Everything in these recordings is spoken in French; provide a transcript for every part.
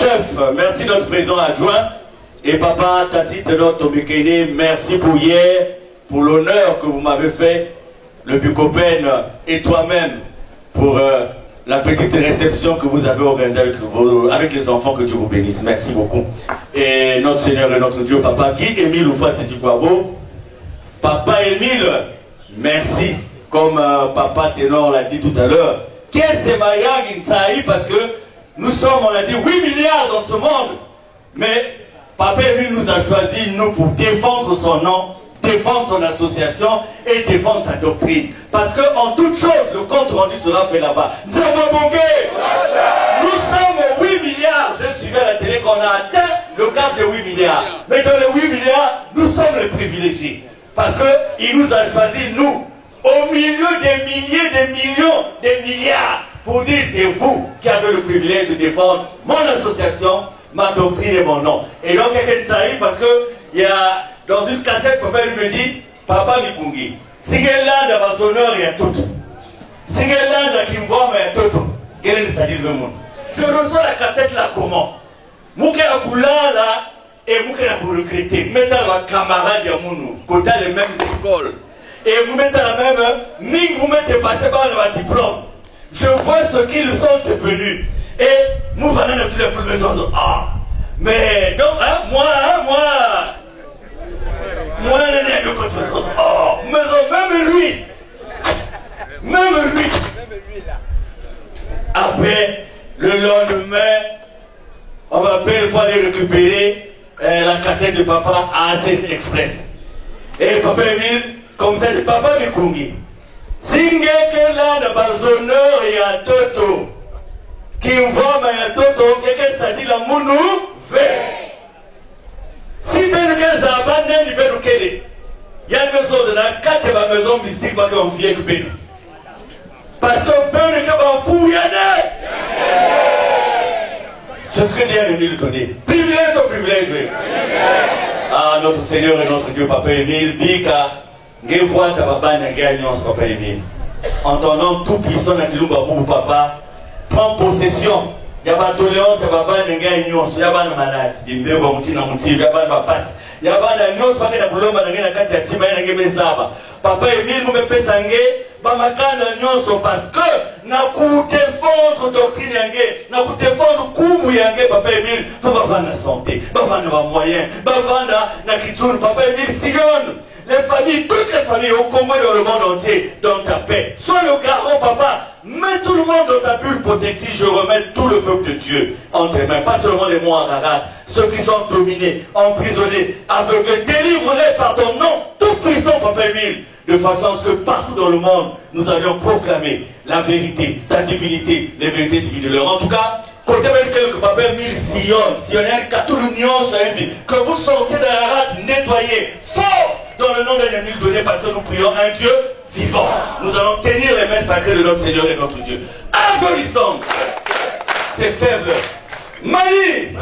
chef, merci notre président adjoint. Et papa Tacite notre Bekene, merci pour hier, pour l'honneur que vous m'avez fait, le Bucopen et toi-même, pour la petite réception que vous avez organisée avec les enfants, que Dieu vous bénisse. Merci beaucoup. Et notre Seigneur et notre Dieu, papa Guy-Émile Oufouas-Sétikwabo. Papa Émile, merci. Comme papa Ténor l'a dit tout à l'heure. Qu'est-ce que Mayang Insaï, parce que nous sommes, on a dit 8 milliards dans ce monde. Mais papa Émile nous a choisi, nous, pour défendre son nom, défendre son association et défendre sa doctrine. Parce qu'en toute chose, le compte rendu sera fait là-bas. Nous sommes aux 8 milliards. Je suivais à la télé qu'on a atteint le cap de 8 milliards. Mais dans les 8 milliards, nous sommes les privilégiés. Parce qu'il nous a choisi, nous, au milieu des milliers, des millions, des milliards, pour dire c'est vous qui avez le privilège de défendre mon association, ma doctrine et mon nom. Et donc, quelqu'un de parce que il y a dans une cassette, papa il me dit, Papa Mikungi, si quelqu'un a son honneur, il y a tout. Si quelqu'un qui me voit, il y a tout. Quel est le monde? Je reçois la cassette là comment? Moukera Koula là, et Moukera pour recruter. Mettez ma camarade Yamounou, côté les mêmes écoles. Et vous mettez la même, ni vous mettez passé par le diplôme. Je vois ce qu'ils sont devenus. Et nous venons de faire les maisons. Ah, mais donc, hein, moi, oh, même lui. Après, le lendemain, on va une fois aller récupérer la cassette de papa à AC Express. Et papa Émile, comme ça, le papa Mikungi. Singeke là, de bazonneur et à Toto. Qui me voit, mais à Toto, quelqu'un s'est dit la mounou, fait. Si ben que ça abandonne, il peut nous quérir. Il y a une maison de la 4 maison mystique, pas qu'on vient que ben. Parce que ben que va fou, il y a ce serait bien de nous le donner. Privilège au privilège, oui. Ah, notre Seigneur et notre Dieu, Papa Émile, Bika, Gevois, Tababana, Gagnons, Papa Émile. En ton nom tout puissant, Natilou Babou, Papa, prends possession. Il y a pas de tolérance, il y a pas de gagnons, il y a pas de malade. Il y a pas de passe. Il y a pas de nyos, pas de boulot, il y a pas de tima, il y a pas de Papa Émile, nous me pesangé, Bamakana nyos, parce que, n'a kou défendre doctrine yangé, n'a kou défendre koumou yangé, Papa Émile, faut pas vendre la santé, pas vendre les moyens, pas vendre la ritourne, Papa Émile, sillonne. Les familles, toutes les familles au Congo et dans le monde entier, dans ta paix. Sois le garant, papa. Mets tout le monde dans ta bulle protective. Je remets tout le peuple de Dieu entre tes mains. Pas seulement les mots en arabe. Ceux qui sont dominés, emprisonnés, aveuglés. Délivre-les par ton nom, tout puissant, Papa Émile. De façon à ce que partout dans le monde, nous allions proclamer la vérité, ta divinité, les vérités divines de l'heure. En tout cas, côté quelqu'un que Papa Émile sillonne, qu'à tout l'union, que vous sortiez de la rate nettoyée, fort dans le nom de Émile donné, parce que nous prions un Dieu vivant. Nous allons tenir les mains sacrées de notre Seigneur et notre Dieu. Abolissons. C'est faible. Mali.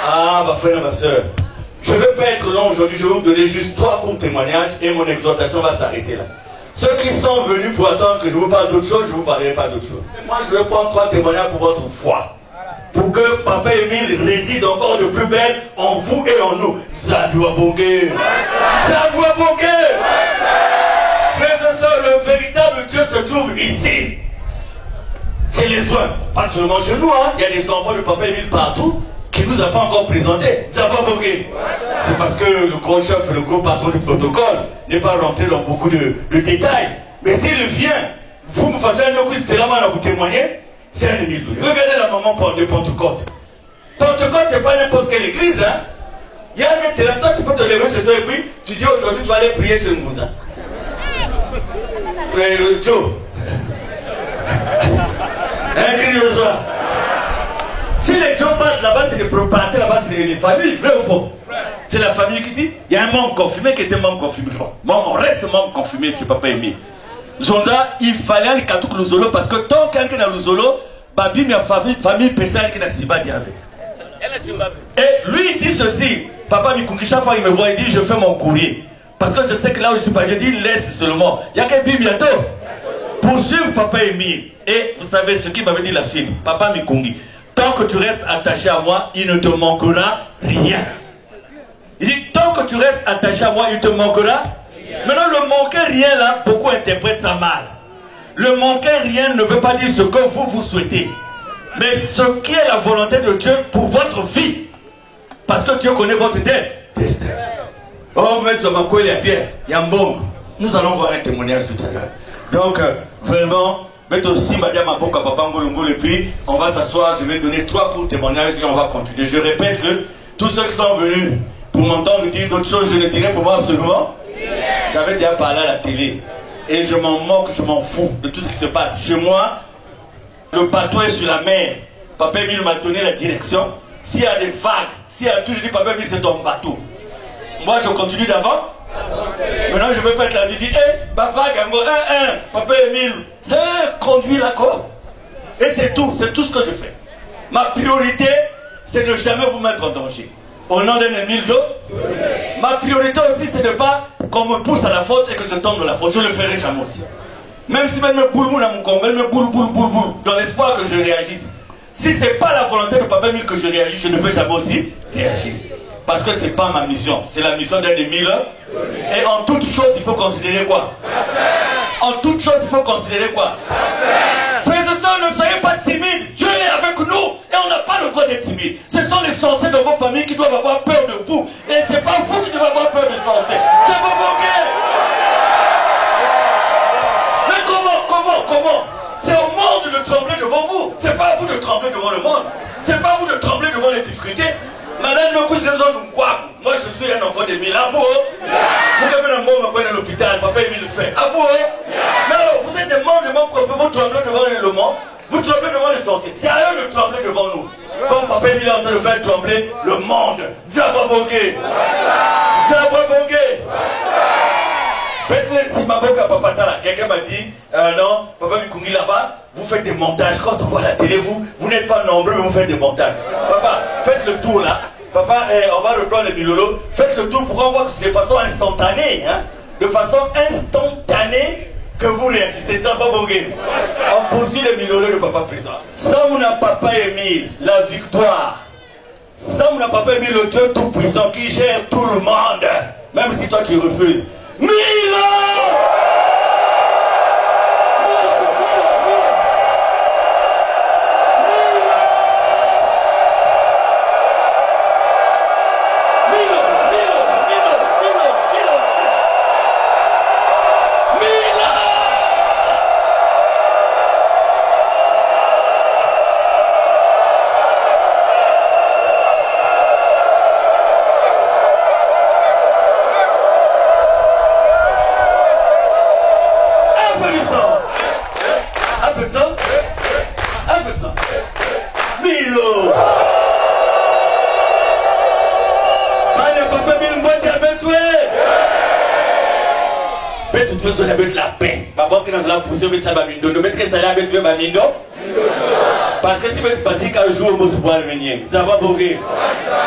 Ah, ma frère et ma soeur. Je ne vais pas être long aujourd'hui, je vais vous donner juste 3 courts témoignages et mon exhortation va s'arrêter là. Ceux qui sont venus pour attendre que je vous parle d'autre chose, je ne vous parlerai pas d'autre chose. Moi, je vais prendre 3 témoignages pour votre foi. Pour que Papa Émile réside encore de plus belle en vous et en nous. Ça doit bonguer. Ça doit bonguer. Frères et sœurs, le véritable Dieu se trouve ici. Chez les soins. Pas seulement chez nous, hein. Il y a des enfants de Papa Émile partout qui ne nous a pas encore présenté. Ça va bonguer. C'est parce que le gros chef, le gros patron du protocole n'est pas rentré dans beaucoup de détails. Mais s'il vient, vous me faites un coup de la main à vous témoigner. C'est un Émile Doué. Regardez la maman de Pentecôte. Pentecôte, c'est pas n'importe quelle église, hein. Il y a un mec là, toi tu peux te lever chez toi et puis tu dis aujourd'hui tu vas aller prier chez le Moussa. Frère Joe. Un cri de joie. Si les gens partent là-bas, c'est des propriétaires, là-bas, c'est des familles, vrai ou faux? C'est la famille qui dit, il y a un membre confirmé qui était membre confirmé. Bon, on reste membre confirmé chez Papa Émile. Zonza, il fallait aller à Luzolo parce que tant quelqu'un dans Luzolo, Babi, ma famille, personne qui n'a pas dit avec. Et lui, il dit ceci. Papa Mikungi, chaque fois il me voit, il dit, je fais mon courrier. Parce que je sais que là où je suis pas, je dis, laisse seulement. Il y a qu'un bim bientôt. Pour suivre Papa Émile. Et vous savez ce qu'il m'avait dit la fille, Papa Mikungi. tant que tu restes attaché à moi, il ne te manquera rien. Il dit, tant que tu restes attaché à moi, il te manquera rien. Maintenant, le manquer rien là, beaucoup interprètent ça mal. Le manquer rien ne veut pas dire ce que vous souhaitez, mais ce qui est la volonté de Dieu pour votre vie. Parce que Dieu connaît votre destin. Oh, mais il y a bien, il y a un bon. Nous allons voir un témoignage tout à l'heure. Donc, vraiment, mettez aussi Madame Aboka Papa Ngolongol, et puis on va s'asseoir. Je vais donner 3 courts témoignages et on va continuer. Je répète que tous ceux qui sont venus pour m'entendre dire d'autres choses, je ne dirai pour moi absolument. J'avais déjà parlé à la télé. Et je m'en moque, je m'en fous de tout ce qui se passe. Chez moi, le bateau est sur la mer. Papa Emile m'a donné la direction. S'il y a des vagues, s'il y a tout, je dis Papa Emile, c'est ton bateau. Moi, je continue d'avant. Maintenant, je veux pas être là. Je dis, ma vague, Papa Emile, conduis l'accord. Et c'est tout ce que je fais. Ma priorité, c'est de ne jamais vous mettre en danger. Au nom d'un Emile d'eau. Ma priorité aussi, c'est de ne pas qu'on me pousse à la faute et que je tombe dans la faute. Je ne le ferai jamais aussi. Même si elle me boule dans mon combat, elle me boule, dans l'espoir que je réagisse. Si ce n'est pas la volonté de Papa Emile que je réagisse, je ne veux jamais aussi réagir. Parce que ce n'est pas ma mission, c'est la mission d'un Emile. Et en toute chose, il faut considérer quoi? En toute chose, il faut considérer quoi? Frères et sœurs, ne soyez pas timides. Dieu est avec nous et on n'a pas le droit d'être timide. Ce sont les sorciers de vos familles qui doivent avoir peur de vous. Et ce n'est pas vous qui devez avoir peur des sorciers. C'est vos bourgers. Mais comment? C'est au monde de trembler devant vous. C'est pas à vous de trembler devant le monde. C'est pas à vous de trembler devant les difficultés. Madame, moi je suis un enfant d'Emile. Abou, vous avez un mot à l'hôpital, Papa Emile le fait. Abou, mais alors vous êtes des membres de mon prophète, vous tremblez devant le monde, vous tremblez devant les sorciers. C'est à eux de trembler devant nous. Comme Papa Emile est en train de faire trembler le monde. Diababogé. Peut-être si Maboka Papa Tala, quelqu'un m'a dit, non, Papa Mikungi là-bas, vous faites des montages. Quand on voit la télé, vous n'êtes pas nombreux, mais vous faites des montages. Papa, faites le tour là. Papa, on va reprendre les Milolo. Faites le tour pour qu'on voit que c'est de façon instantanée. Hein? De façon instantanée que vous réagissez. On poursuit les Milolo de Papa Président. Sans mon Papa Emile, la victoire. Sans mon Papa Emile, le Dieu tout-puissant qui gère tout le monde. Même si toi tu refuses. Milo! Parce que si vous pensez qu'un jour vous pouvez venir, ça va bouger.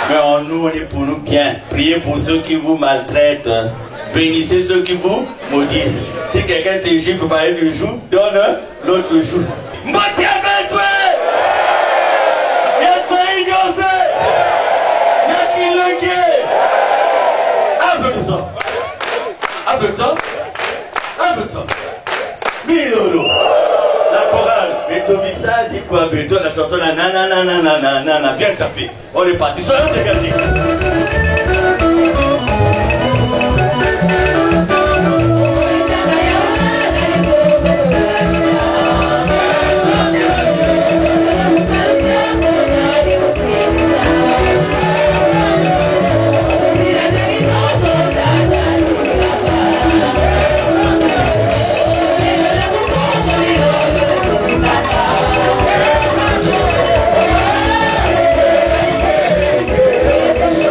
Mais nous, on est pour nous bien. Priez pour ceux qui vous maltraitent. Bénissez ceux qui vous maudissent. Si quelqu'un te gifle par un jour, donne l'autre jour. Un peu de ça. Milolo. La chorale, Betobissa dit quoi? Beto, la chanson, nanana, bien tapé. On est parti. Soyons dégagés. Thank you.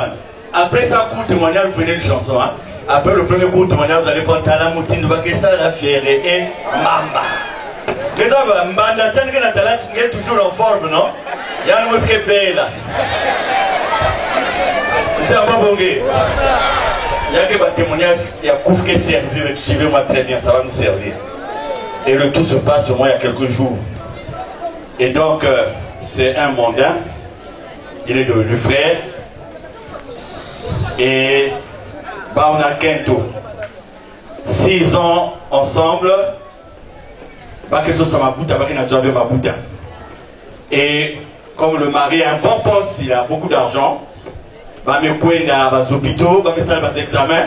comprendre. Après chaque court témoignage, vous prenez une chanson. Hein? Après le premier court témoignage, vous allez prendre Talamoutine, Bakessa, la Fieré et Mama. Les hommes, Mbanda, c'est que Nathalie est toujours en forme, non? Il y a un mosquée belle. C'est un bon bongé. Il y a que des témoignages, il y a Kouf qui est servi, mais suivez-moi très bien, ça va nous servir. Et le tout se passe au moins il y a quelques jours. Et donc, c'est un mondain, il est devenu frère. Et bah, on a Kento. 6 ans ensemble. Bah, que ce soit ma bouta, bah, qu'il a déjà vu ma bouta. Et comme le mari a un bon poste, il a beaucoup d'argent. Bah, mes couilles dans les hôpitaux, bah, mes salles, les examens.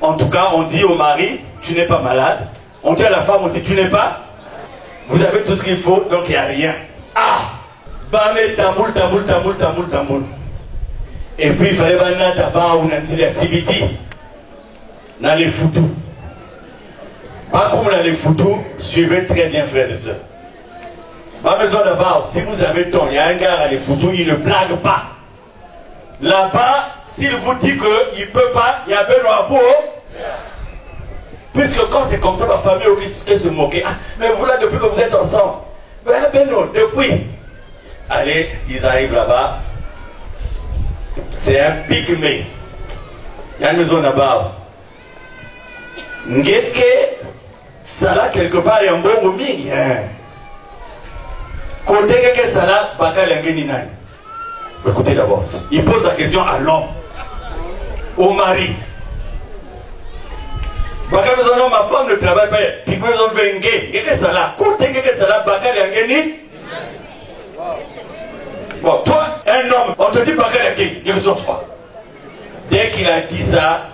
En tout cas, on dit au mari, tu n'es pas malade. On dit à la femme aussi, tu n'es pas. Vous avez tout ce qu'il faut, donc il n'y a rien. Ah! Bah, mais tamoul. Et puis il fallait aller tabac ou à Sibiti. Dans les photos. Pas comme dans les photos, suivez très bien, frères et sœurs. Pas besoin d'abord, si vous avez tort, il y a un gars à les photos, il ne blague pas. Là-bas, s'il vous dit qu'il ne peut pas, il y a Benoît Beau. Puisque quand c'est comme ça, ma famille qui se moquer. Ah, mais vous là, depuis que vous êtes ensemble. Ben Benoît, depuis. Allez, ils arrivent là-bas. C'est un pygmée. Il y a une maison là-bas. Ngeke, ça là, quelque part, il y a un bon mi. Côté que ça là, Bakal Yangeninani. Écoutez d'abord. Il pose la question à l'homme, au mari. Bakal besoin ma femme ne travaille pas. Puis besoin de venir. Qu'est-ce que ça là? Côté que ça là, Bakal Yangeni. Bon, toi, un homme, on te dit Bakal Yangeni. Dès qu'il a dit ça,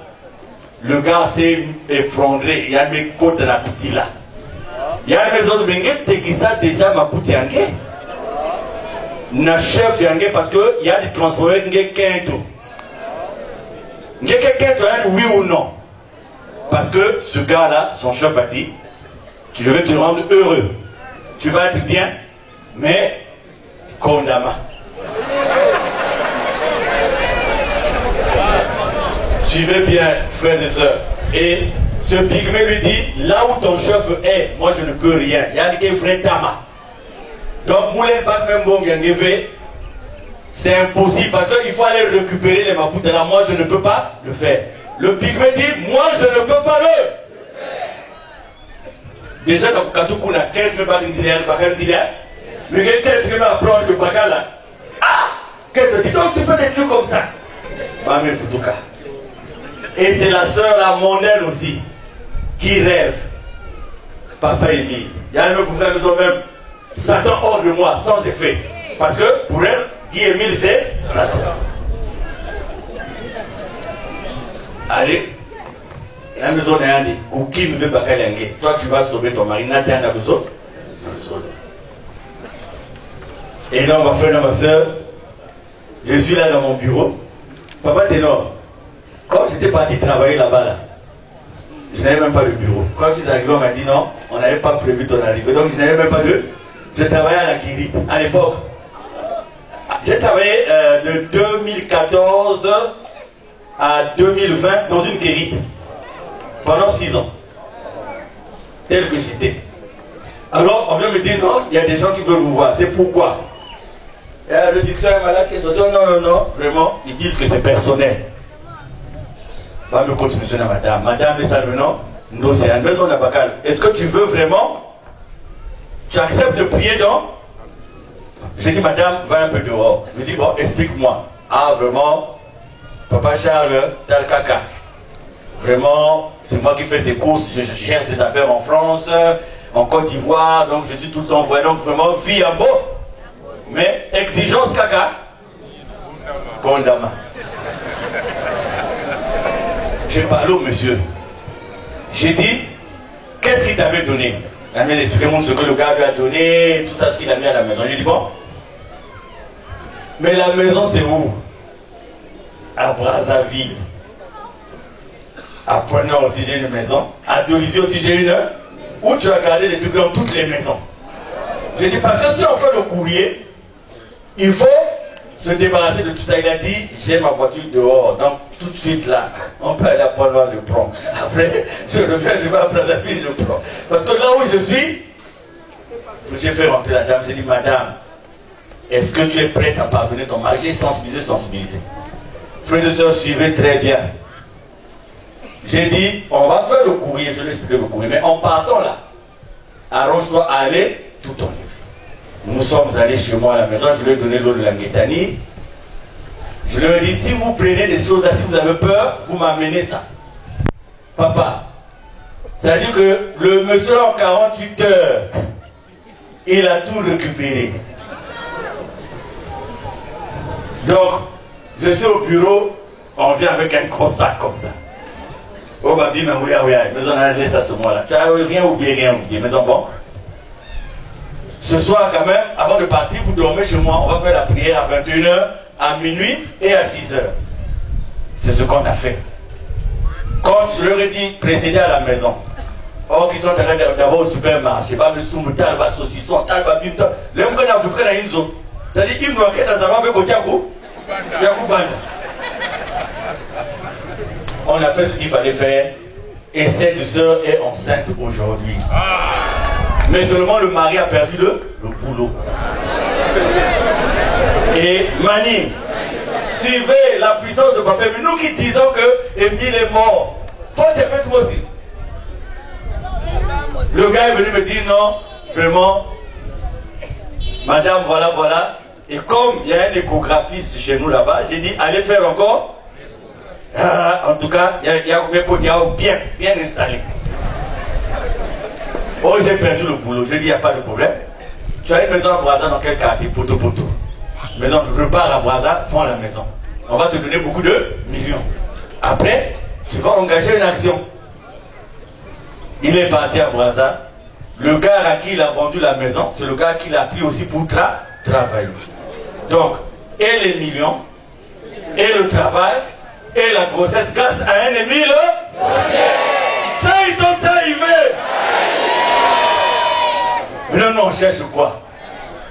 le gars s'est effondré. Il y a mes côtes de la petite là. Il y a une maison de Bengue, qui ça déjà ma petite Yangé. Na chef Yangé parce qu'il y a des transformés Ngé Kento. Ngé Kento, oui ou non? Parce que ce gars-là, son chef a dit, tu devais te rendre heureux. Tu vas être bien, mais condamné. Suivez bien, frères et sœurs. Et ce pygmée lui dit, là où ton chef est, moi je ne peux rien. Il y a des frères Tama. Donc, Moulin Pak même bon c'est impossible parce qu'il faut aller récupérer les mapoutes. Là, moi je ne peux pas le faire. Le pygmée dit, moi je ne peux pas le faire. Déjà, dans le Katoukou, on a quelques bakanziliens, mais quelqu'un va apprendre que Bakala. Ah! Quelqu'un dit, donc tu fais des trucs comme ça. Mamé Futuka. Et c'est la sœur, la mondaine aussi, qui rêve. Papa Émile. Il y a une autre maison même. Satan hors de moi, sans effet. Parce que pour elle, Guy Émile, c'est Satan. Allez. La maison est un dit, Kouki me veut pas qu'elle. Toi, tu vas sauver ton mari. Natia n'a besoin. Et là, ma frère et ma soeur, je suis là dans mon bureau. Papa Ténor. Quand j'étais parti travailler là-bas, là, je n'avais même pas de bureau. Quand je suis arrivé, on m'a dit non, on n'avait pas prévu ton arrivée. Donc je n'avais même pas de... Je travaillais à la Guérite, à l'époque. J'ai travaillé de 2014 à 2020 dans une Guérite. Pendant 6 ans. Tel que j'étais. Alors on vient me dire non, il y a des gens qui veulent vous voir. C'est pourquoi. Le dictionnaire est malade qui est sorti. Non, vraiment, ils disent que c'est personnel. Va me compte, monsieur, madame. Madame, et ça, non, c'est une maison d'Abakal. Est-ce que tu veux vraiment? Tu acceptes de prier donc? J'ai dit, madame, va un peu dehors. Je dis, bon, explique-moi. Ah, vraiment, papa Charles, t'as le caca. Vraiment, c'est moi qui fais ses courses, je gère ses affaires en France, en Côte d'Ivoire, donc je suis tout le temps envoyé. Donc vraiment, vie en beau. Mais exigence caca. Condamné. J'ai parlé au monsieur. J'ai dit, qu'est-ce qu'il t'avait donné? Il m'a expliqué ce que le gars lui a donné, tout ça, ce qu'il a mis à la maison. J'ai dit, bon, mais la maison c'est où? À Brazzaville. À Pointe-Nord aussi j'ai une maison. À Dolisie aussi j'ai une. Où tu as gardé les trucs dans toutes les maisons. J'ai dit, parce que si on fait le courrier, il faut se débarrasser de tout ça. Il a dit, j'ai ma voiture dehors. Donc, tout de suite là, on peut aller à Port-Noir, je prends. Après, je reviens, je vais à Brazzaville, je prends. Parce que là où je suis, j'ai fait rentrer la dame. J'ai dit, madame, est-ce que tu es prête à pardonner ton mari? J'ai sensibilisé. Frères et sœurs, suivez très bien. J'ai dit, on va faire le courrier, je vais expliquer le courrier, mais en partant là, arrange-toi à aller tout en livre. Nous sommes allés chez moi à la maison, je lui ai donné l'eau de la Guétanie. Je lui ai dit, si vous prenez des choses là, si vous avez peur, vous m'amenez ça. Papa, ça veut dire que le monsieur en 48 heures, il a tout récupéré. Donc, je suis au bureau, on vient avec un gros sac comme ça. Oh, bah, dit, mais oui, mais on a laissé à ce moment-là. Tu n'as rien oublié, mais bon. Ce soir, quand même, avant de partir, vous dormez chez moi, on va faire la prière à 21h, à minuit et à 6h. C'est ce qu'on a fait. Quand je leur ai dit, précéder à la maison, or qu'ils sont allés d'abord au supermarché, pas le soum, talba, saucisson, talba, bim, tal. Les gens qui ont vu dans une zone. C'est-à-dire, ils nous ont fait dans un avec Otiakou. On a fait ce qu'il fallait faire. Et cette sœur est enceinte aujourd'hui. Mais seulement le mari a perdu le boulot. Et Mani, suivez la puissance de Papa. Mais nous qui disons que Émile est mort, faut te mettre moi aussi. Le gars est venu me dire non, vraiment, madame, voilà. Et comme il y a un échographiste chez nous là-bas, j'ai dit, allez faire encore. En tout cas, il y a mes côtés bien installés. Oh, j'ai perdu le boulot. Je dis, il n'y a pas de problème. Tu as une maison à Brazza dans quel quartier? Poto. Maison, je repars à Brazza, font la maison. On va te donner beaucoup de millions. Après, tu vas engager une action. Il est parti à Brazza. Le gars à qui il a vendu la maison, c'est le gars qui l'a pris aussi pour travailler. Donc, et les millions, et le travail, et la grossesse grâce à un Émile. Ça, il tombe, ça, il veut. Non, on cherche quoi?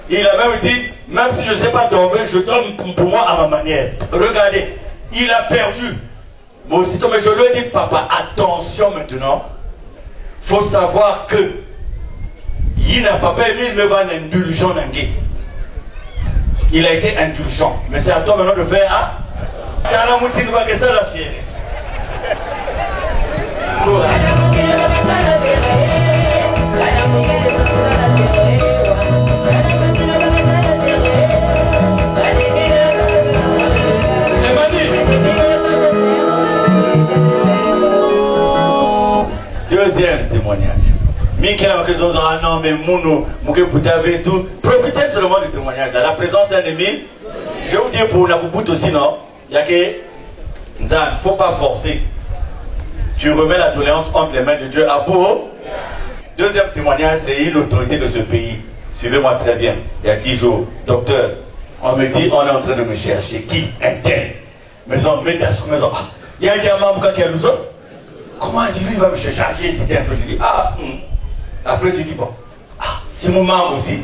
Il a même dit, même si je ne sais pas dormir, je donne pour moi à ma manière. Regardez, il a perdu. Moi aussi, mais je lui ai dit, papa, attention maintenant. Il faut savoir que il n'a pas permis, il me va un indulgent nangué. Il a été indulgent. Mais c'est à toi maintenant de faire, hein? La fière. Deuxième témoignage. Mikel a raison, non, mais Mounou, Mouké Boutavé, tout. Profitez seulement du témoignage. Dans la présence d'un ami, je vais vous dire pour Nabubout aussi, non? Il y a que Nzan, il ne faut pas forcer. Tu remets la doléance entre les mains de Dieu à bout. Deuxième témoignage, c'est une autorité de ce pays. Suivez-moi très bien. Il y a 10 jours, docteur, on me dit, on est en train de me chercher. Qui? Un tel. Maison, met ta maison. Il y a un diamant qui a l'ouzo. Comment lui va me chercher? J'ai hésité un peu. Je dis, Après, j'ai dit, bon, c'est mon membre aussi.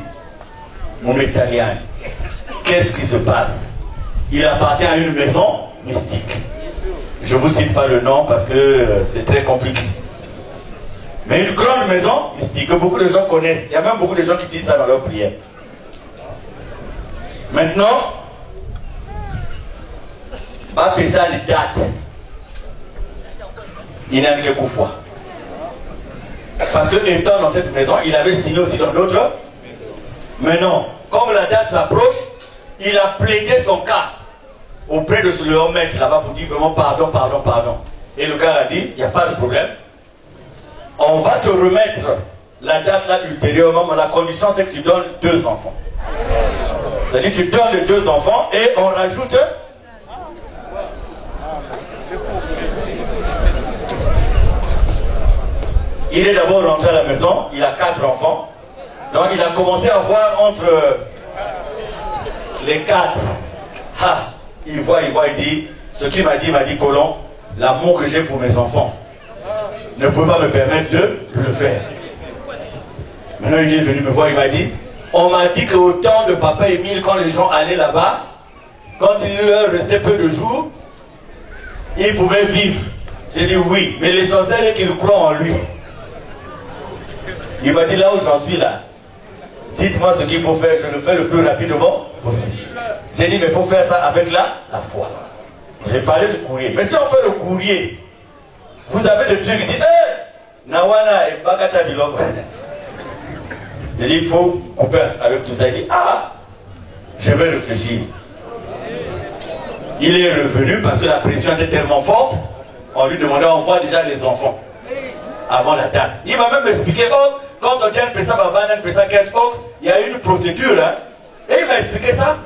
Mon italien. Qu'est-ce qui se passe? Il appartient à une maison mystique. Je ne vous cite pas le nom parce que c'est très compliqué. Mais une grande maison mystique que beaucoup de gens connaissent. Il y a même beaucoup de gens qui disent ça dans leur prière. Maintenant, va appeler ça les dates. Il n'a que foi. Parce que étant dans cette maison, il avait signé aussi dans d'autres. Mais non, comme la date s'approche, il a plaidé son cas auprès de ce leur maître là-bas pour dire vraiment pardon. Et le gars a dit, il n'y a pas de problème. On va te remettre la date là ultérieurement, mais la condition c'est que tu donnes 2 enfants. C'est-à-dire que tu donnes les 2 enfants et on rajoute. Il est d'abord rentré à la maison, il a 4 enfants. Donc il a commencé à voir entre les 4. Il voit, il dit, ce qu'il m'a dit, Colomb, l'amour que j'ai pour mes enfants ne peut pas me permettre de le faire. Maintenant il est venu me voir, il m'a dit, on m'a dit qu'au temps de papa Émile, quand les gens allaient là-bas, quand il leur restait peu de jours, il pouvait vivre. J'ai dit oui, mais l'essentiel est qu'il croit en lui. Il m'a dit là où j'en suis là, dites-moi ce qu'il faut faire, je le fais le plus rapidement possible. J'ai dit mais il faut faire ça avec la foi. J'ai parlé du courrier. Mais si on fait le courrier, vous avez des trucs qui disent Nawana et Bagata Biloko. Il dit il faut couper avec tout ça. Il dit je vais réfléchir. Il est revenu parce que la pression était tellement forte. On lui demandait on voit déjà les enfants avant la date. Il m'a même expliqué quand on dit un pesa babana, un pesa quel il y a une procédure. Hein? Et il m'a expliqué ça.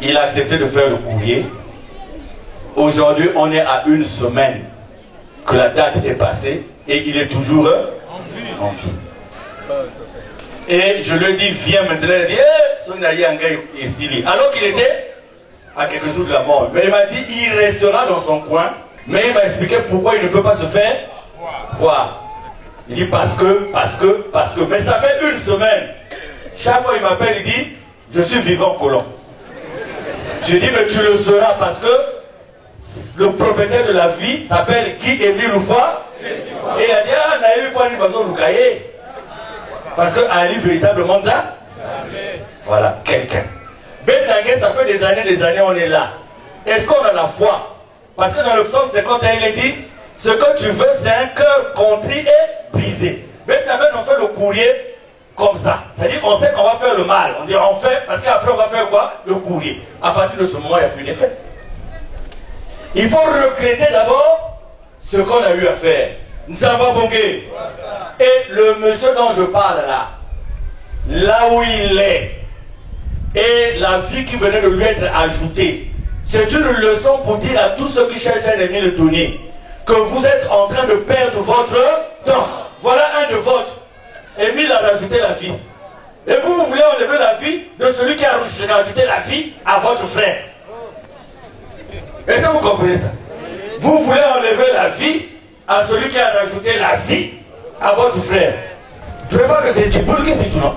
Il a accepté de faire le courrier. Aujourd'hui, on est à une semaine que la date est passée et il est toujours en vie. Et je lui ai dit, viens maintenant. Il dit, alors qu'il était à quelques jours de la mort. Mais il m'a dit, il restera dans son coin. Mais il m'a expliqué pourquoi il ne peut pas se faire voir. Il dit, parce que. Mais ça fait une semaine. Chaque fois il m'appelle, il dit, je suis vivant colon. Je dis, mais tu le seras parce que le propriétaire de la vie s'appelle Guy Émile Loufoua. Et il a dit, Naïmi Poani Bazo Loukaye. Parce que Ali véritablement ça. Voilà, quelqu'un. Bentangue, ça fait des années, on est là. Est-ce qu'on a la foi? Parce que dans le psaume 51, il est dit, ce que tu veux, c'est un cœur contrit et brisé. Bentangue, on fait le courrier comme ça. C'est-à-dire qu'on sait qu'on va faire le mal. On dit on fait, parce qu'après on va faire quoi? Le courrier. À partir de ce moment, il n'y a plus d'effet. Il faut regretter d'abord ce qu'on a eu à faire. Nzamba Bongé. Et le monsieur dont je parle là où il est, et la vie qui venait de lui être ajoutée, c'est une leçon pour dire à tous ceux qui cherchent un ennemi de donner que vous êtes en train de perdre votre temps. Voilà un de vôtres. Émile a rajouté la vie. Et vous voulez enlever la vie de celui qui a rajouté la vie à votre frère. Est-ce que vous comprenez ça? Vous voulez enlever la vie à celui qui a rajouté la vie à votre frère. Je ne sais pas que c'est Djiboul qui cite, non?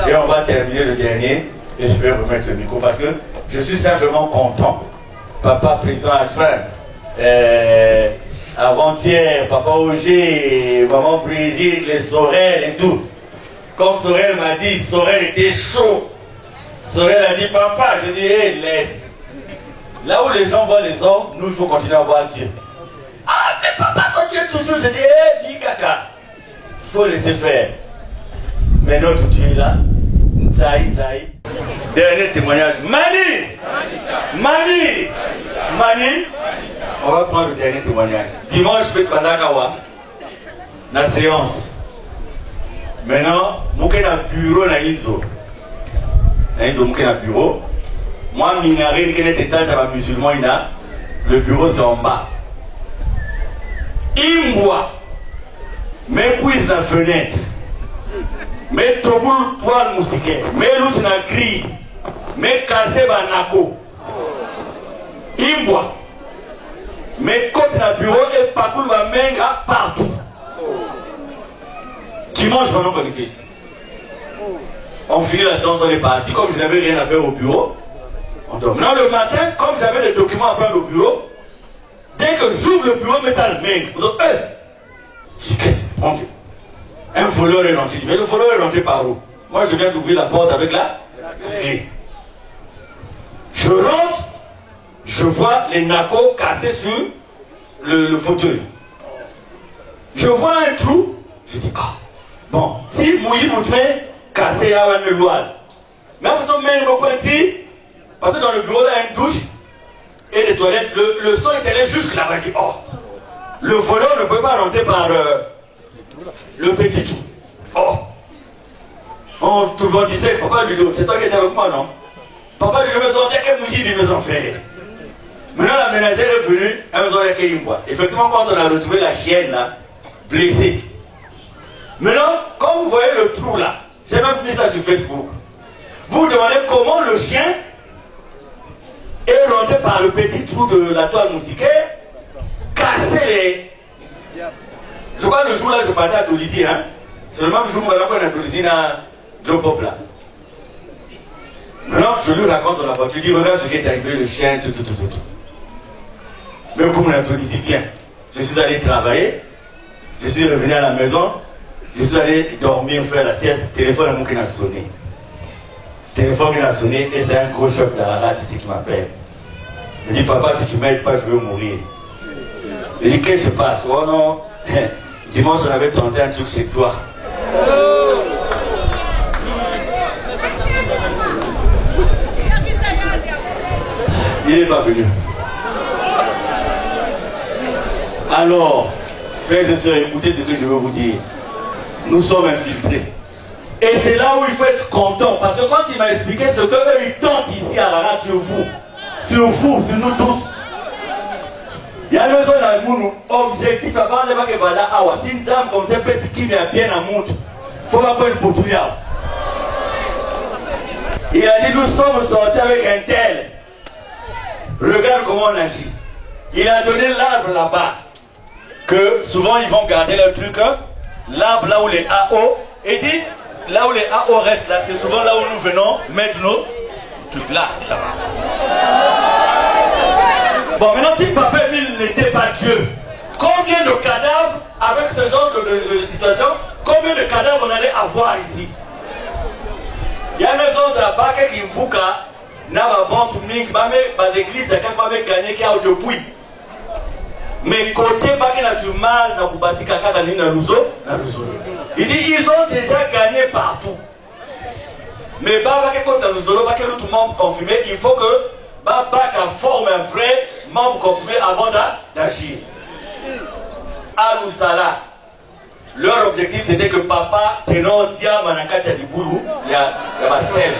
Et on va terminer le dernier et je vais remettre le micro parce que je suis simplement content. Papa président adjoint, avant-hier, papa Auger, maman Brigitte, les Sorel et tout. Quand Sorel m'a dit, Sorel était chaud. Sorel a dit, papa, je dis, hey, laisse. Là où les gens voient les hommes, nous, il faut continuer à voir Dieu. Ah, mais papa, quand tu es toujours, je dis, hé, hey, Bikaka. Il faut laisser faire. Mais notre Dieu est là. Nzaï, Nzaï. Dernier témoignage. Mani. On va prendre le dernier témoignage. Dimanche, je vais Kawa. La séance. Maintenant, je suis dans le bureau. Je suis dans le bureau. Moi, Minaré, quel est l'étage à ma musulman, le bureau c'est en bas. Il boit. Mes quiz dans la fenêtre. Mes troubles poils moustiquaires. Mes loups dans la grille. Mes cassés banako. Il boit. Mes côtes dans le bureau et partout va main partout. Dimanche, pendant qu'on est Christ. On finit la séance, on est parti. Comme je n'avais rien à faire au bureau, on dort. Maintenant, le matin, comme j'avais des documents à prendre au bureau, dès que j'ouvre le bureau, métal main. On dit, je dis, qu'est-ce que c'est, mon Dieu? Un voleur est rentré. Mais le voleur est rentré par où? Moi, je viens d'ouvrir la porte avec la clé. Je rentre, je vois les nacos cassés sur le fauteuil. Je vois un trou, je dis, bon, si Mouyi Moutmé cassé à un loal. Mais en faisant même au coin ici, parce que dans le bureau, là, il y a une douche et les toilettes, le son est allé jusque là-bas. Je dis, le voleur ne peut pas rentrer par le petit trou. Tout le monde disait, papa Ludo, c'est toi qui étais avec moi, non? Papa Ludo, il y a qu'un Mouyi de maison frère. Maintenant, la ménagère est venue, elle me dit qu'il y a bois. Effectivement, quand on a retrouvé la chienne, là, blessée. Maintenant, quand vous voyez le trou là, j'ai même mis ça sur Facebook. Vous vous demandez comment le chien est rentré par le petit trou de la toile moustiquaire, cassé les. Je crois que le jour là, je partais à Dolisie, hein. C'est le même jour maintenant qu'on a Dolisie dans Joe Pop là. Maintenant, je lui raconte dans la voiture, je dis, regarde ce qui est arrivé, le chien, tout. Mais comme on a tout dit, bien. Je suis allé travailler, je suis revenu à la maison, je suis allé dormir, faire la sieste, le téléphone à mon qui a sonné. Le téléphone qui a sonné, et c'est un gros chef de la rate ici qui m'appelle. Il dit, papa, si tu ne m'aides pas, je vais mourir. Il dit, qu'est-ce qui se passe? Oh non, dimanche, on avait tenté un truc chez toi. Il n'est pas venu. Alors, frères et sœurs, écoutez ce que je veux vous dire. Nous sommes infiltrés. Et c'est là où il faut être content. Parce que quand il m'a expliqué ce que eux, ils tentent ici à la rate sur vous, sur nous tous. Il y a besoin d'un objectif avant de voir que voilà, si une dame comme ça, peut-être qui vient bien à montre, il faut pas faire le potouillard. Il a dit, nous sommes sortis avec un tel. Regarde comment on agit. Il a donné l'arbre là-bas. Que souvent ils vont garder leur truc. L'arbre là où les AO. Et dit, là où les AO restent là, c'est souvent là où nous venons mettre nos trucs là. Bon, maintenant si Papa Émile n'était pas Dieu, combien de cadavres, avec ce genre de situation, combien de cadavres on allait avoir ici? Il y a une maison de la Baké qui m'bouka. Na ba bantu mingi ba églises quand ba gagner qui a depuis mais côté ba qui a du mal na kubasika kaka ni na luzo il dit ils ont déjà gagné partout mais ba qui contre luzo ba qui tout membre confirmé il faut que ba forme un vrai membre confirmé avant d'agir. À Lusala leur objectif c'était que papa tenant dia manakati ya libulu ya basel.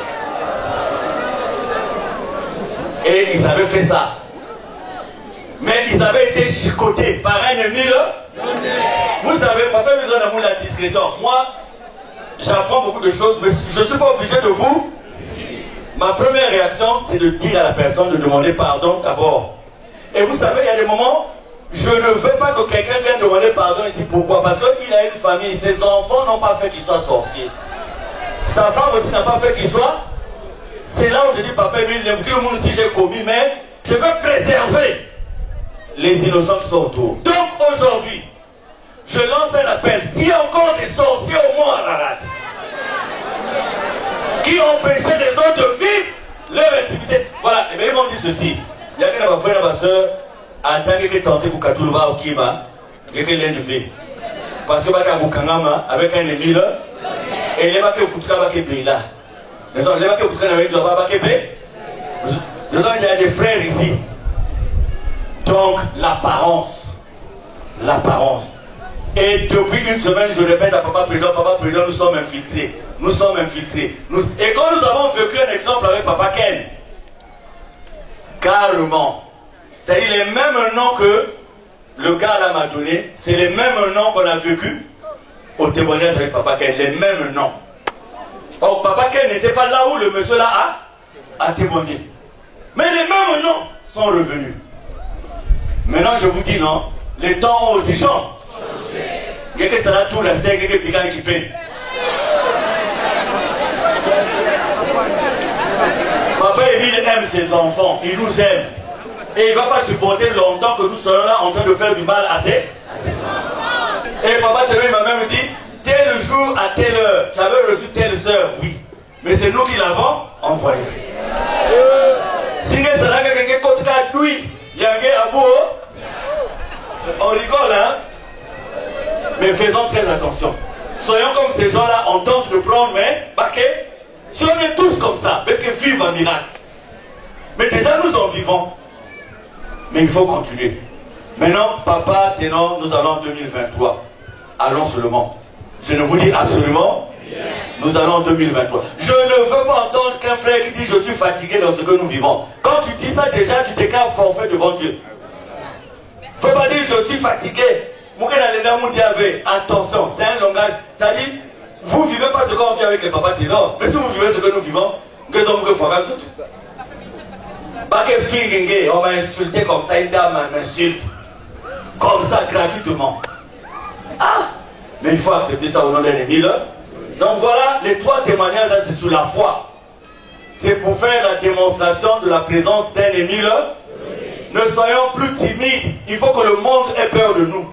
Et ils avaient fait ça. Mais ils avaient été chicotés par un ennemi. Vous savez, papa a besoin d'amour la discrétion. Moi, j'apprends beaucoup de choses, mais je ne suis pas obligé de vous. Ma première réaction, c'est de dire à la personne de demander pardon d'abord. Et vous savez, il y a des moments, je ne veux pas que quelqu'un vienne demander pardon ici. Pourquoi? Parce qu'il a une famille, ses enfants n'ont pas fait qu'il soit sorcier. Sa femme aussi n'a pas fait qu'il soit. C'est là où je dis, papa Émile, tout le monde si j'ai commis, mais je veux préserver les innocents qui sont autour. Donc aujourd'hui, je lance un appel. S'il y a encore des sorciers au moins à la rade, qui empêchaient les autres de vivre leur activité. Voilà, et bien ils m'ont dit ceci. Il y a quelqu'un, ma frère, ma soeur, en tant que tenté pour Katoulouba au Kima, quelqu'un l'a fait. Parce que Bakabukangama, avec un ennemi là, et il est marqué au Foutra là. Il y a des frères ici. Donc, l'apparence. Et depuis une semaine, je répète à Papa Président, nous sommes infiltrés. Nous sommes infiltrés. Et quand nous avons vécu un exemple avec Papa Ken, carrément, c'est-à-dire les mêmes noms que le gars là m'a donné, c'est les mêmes noms qu'on a vécu au témoignage avec Papa Ken, les mêmes noms. Or, Papa Ken n'était pas là où le monsieur là a témoigné. Mais les mêmes noms sont revenus. Maintenant, je vous dis non, les temps ont aussi changé. Quelqu'un sera tout resté, quelqu'un piquant qui peine. Papa Émile aime ses enfants, il nous aime. Et il ne va pas supporter longtemps que nous soyons là en train de faire du mal à ses enfants. Et Papa Témé m'a même dit, tel jour à telle heure, tu avais reçu telle sœur, oui. Mais c'est nous qui l'avons envoyé. Si vous avez quelqu'un qui a dit, il y a un abou, on rigole, hein. Mais faisons très attention. Soyons comme ces gens-là, on tente de prendre, mais, si on est tous comme ça, mais que vive un miracle. Mais déjà, nous en vivons. Mais il faut continuer. Maintenant, papa, tenons, nous allons en 2023. Allons seulement. Je ne vous dis absolument, nous allons en 2023. Je ne veux pas entendre qu'un frère qui dit je suis fatigué dans ce que nous vivons. Quand tu dis ça déjà, tu déclares forfait devant Dieu. Il ne faut pas dire je suis fatigué. Attention, c'est un langage. Ça dit, vous ne vivez pas ce qu'on vit avec les papas ténors. Mais si vous vivez ce que nous vivons, que nous avons fait, on m'a insulté comme ça, une dame m'insulte. Comme ça, gratuitement. Ah! Mais il faut accepter ça au nom de l'ennemi. Donc voilà, les trois témoignages, c'est sous la foi. c'est pour faire la démonstration de la présence d'un Émile. Ne soyons plus timides. Il faut que le monde ait peur de nous.